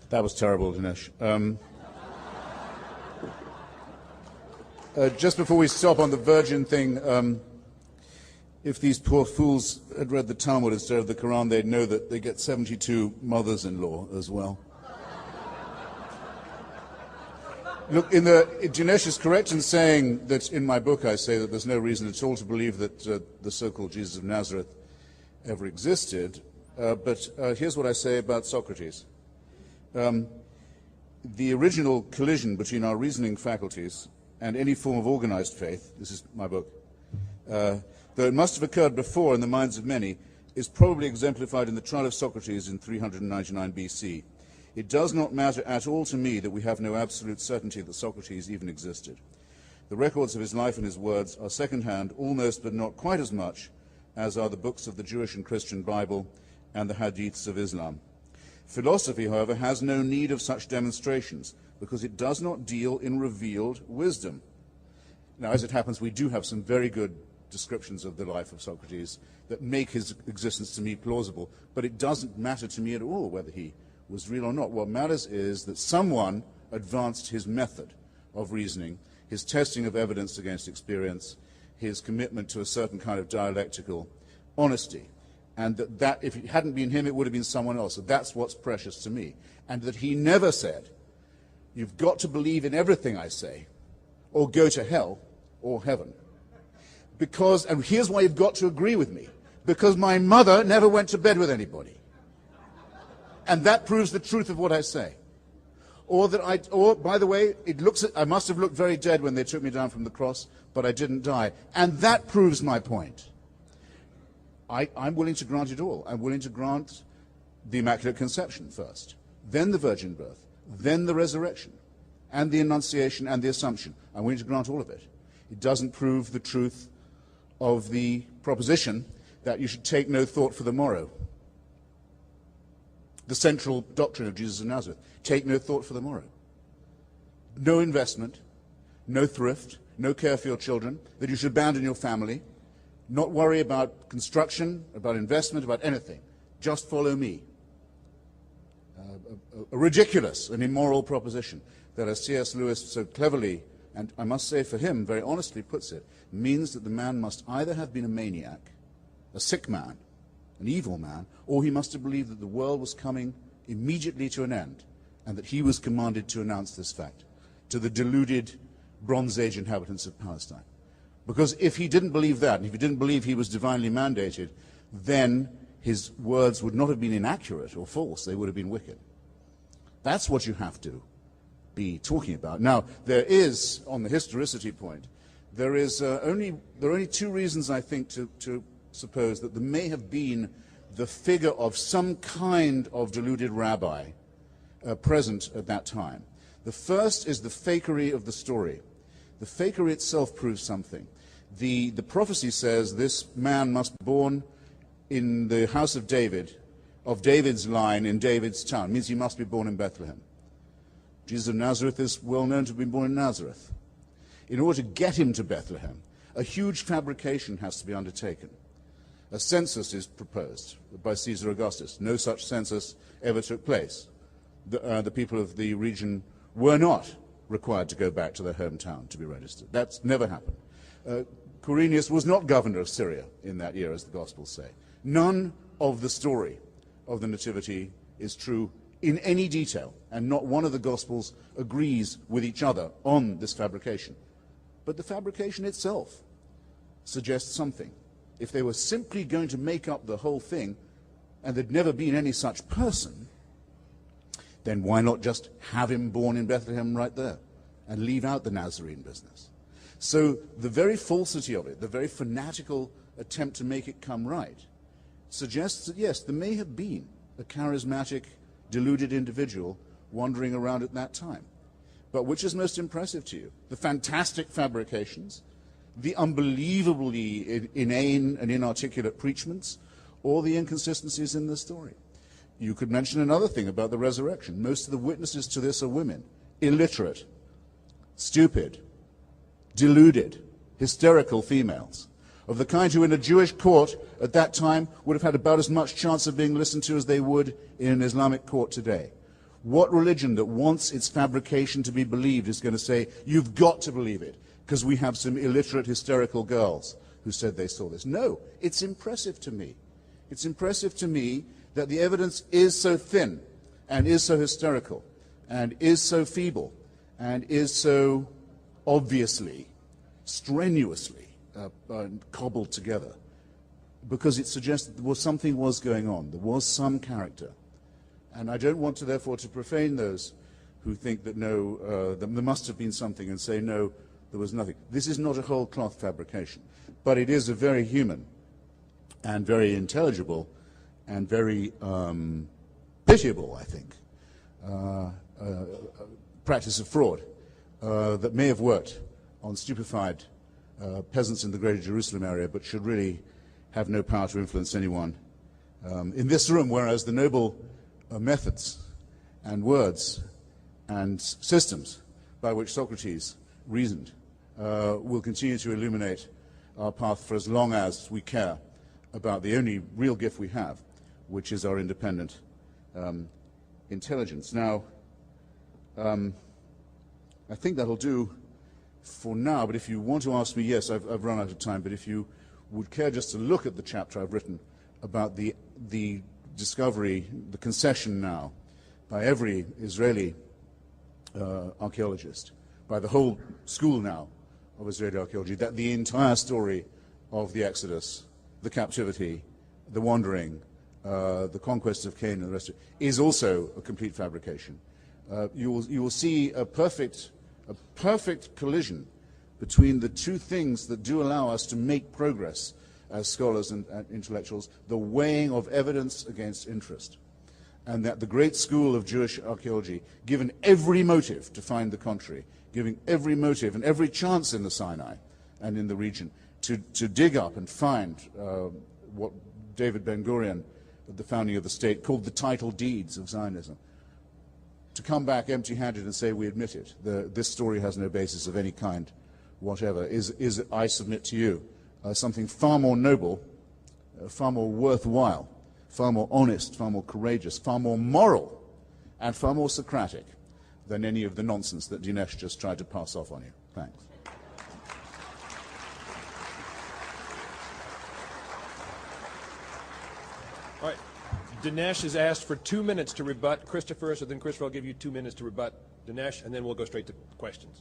That was terrible, Dinesh. Just before we stop on the virgin thing, if these poor fools had read the Talmud instead of the Quran, they'd know that they get 72 mothers-in-law as well. Look, Dinesh is correct in saying that in my book I say that there's no reason at all to believe that the so-called Jesus of Nazareth ever existed. But here's what I say about Socrates. The original collision between our reasoning faculties and any form of organized faith, this is my book, though it must have occurred before in the minds of many, is probably exemplified in the trial of Socrates in 399 BC. It does not matter at all to me that we have no absolute certainty that Socrates even existed. The records of his life and his words are second-hand, almost but not quite as much as are the books of the Jewish and Christian Bible and the hadiths of Islam. Philosophy, however, has no need of such demonstrations because it does not deal in revealed wisdom. Now, as it happens, we do have some very good descriptions of the life of Socrates that make his existence to me plausible, but it doesn't matter to me at all whether he was real or not. What matters is that someone advanced his method of reasoning, his testing of evidence against experience, his commitment to a certain kind of dialectical honesty, and that if it hadn't been him, it would have been someone else. So that's what's precious to me. And that he never said, you've got to believe in everything I say, or go to hell or heaven. And here's why you've got to agree with me, because my mother never went to bed with anybody. And that proves the truth of what I say. Or by the way, I must have looked very dead when they took me down from the cross, but I didn't die. And that proves my point. I'm willing to grant it all. I'm willing to grant the Immaculate Conception first, then the virgin birth, then the resurrection, and the Annunciation and the Assumption. I'm willing to grant all of it. It doesn't prove the truth of the proposition that you should take no thought for the morrow. The central doctrine of Jesus of Nazareth. Take no thought for the morrow. No investment, no thrift, no care for your children, that you should abandon your family, not worry about construction, about investment, about anything. Just follow me. A ridiculous and immoral proposition that, as C.S. Lewis so cleverly, and I must say for him, very honestly puts it, means that the man must either have been a maniac, a sick man, an evil man, or he must have believed that the world was coming immediately to an end and that he was commanded to announce this fact to the deluded Bronze Age inhabitants of Palestine. Because if he didn't believe that, and if he didn't believe he was divinely mandated, then his words would not have been inaccurate or false, they would have been wicked. That's what you have to be talking about. Now, there is, on the historicity point, there are only two reasons, I think, to suppose that there may have been the figure of some kind of deluded rabbi present at that time. The first is the fakery of the story. The fakery itself proves something. The prophecy says this man must be born in the house of David, of David's line in David's town. It means he must be born in Bethlehem. Jesus of Nazareth is well known to have been born in Nazareth. In order to get him to Bethlehem, a huge fabrication has to be undertaken. A census is proposed by Caesar Augustus. No such census ever took place. The people of the region were not required to go back to their hometown to be registered. That's never happened. Quirinius was not governor of Syria in that year, as the Gospels say. None of the story of the Nativity is true in any detail, and not one of the Gospels agrees with each other on this fabrication. But the fabrication itself suggests something. If they were simply going to make up the whole thing, and there'd never been any such person, then why not just have him born in Bethlehem right there and leave out the Nazarene business? So the very falsity of it, the very fanatical attempt to make it come right, suggests that, yes, there may have been a charismatic, deluded individual wandering around at that time. But which is most impressive to you? The fantastic fabrications, the unbelievably inane and inarticulate preachments, or the inconsistencies in the story? You could mention another thing about the resurrection. Most of the witnesses to this are women, illiterate, stupid, deluded, hysterical females, of the kind who in a Jewish court at that time would have had about as much chance of being listened to as they would in an Islamic court today. What religion that wants its fabrication to be believed is going to say, you've got to believe it, because we have some illiterate, hysterical girls who said they saw this? No, it's impressive to me. It's impressive to me that the evidence is so thin and is so hysterical and is so feeble and is so obviously, strenuously cobbled together, because it suggests that something was going on. There was some character. And I don't want to, therefore, to profane those who think that no, that there must have been something, and say, no, there was nothing. This is not a whole cloth fabrication, but it is a very human and very intelligible and very pitiable, I think, practice of fraud that may have worked on stupefied peasants in the Greater Jerusalem area, but should really have no power to influence anyone in this room, whereas the noble methods and words and systems by which Socrates reasoned will continue to illuminate our path for as long as we care about the only real gift we have, which is our independent intelligence. Now, I think that'll do for now, but if you want to ask me, yes, I've run out of time, but if you would care just to look at the chapter I've written about the discovery, the concession now, by every Israeli archaeologist, by the whole school now of Israeli archaeology, that the entire story of the Exodus, the captivity, the wandering, the conquest of Canaan, and the rest of it, is also a complete fabrication. You will see a perfect collision between the two things that do allow us to make progress as scholars and intellectuals: the weighing of evidence against interest. And that the great school of Jewish archaeology, given every motive to find the contrary, giving every motive and every chance in the Sinai and in the region to dig up and find what David Ben-Gurion, at the founding of the state, called the title deeds of Zionism, to come back empty-handed and say, we admit it, this story has no basis of any kind whatever, is I submit to you, something far more noble, far more worthwhile, far more honest, far more courageous, far more moral, and far more Socratic than any of the nonsense that Dinesh just tried to pass off on you. Thanks. All right. Dinesh has asked for 2 minutes to rebut Christopher, so then Christopher will give you 2 minutes to rebut Dinesh, and then we'll go straight to questions.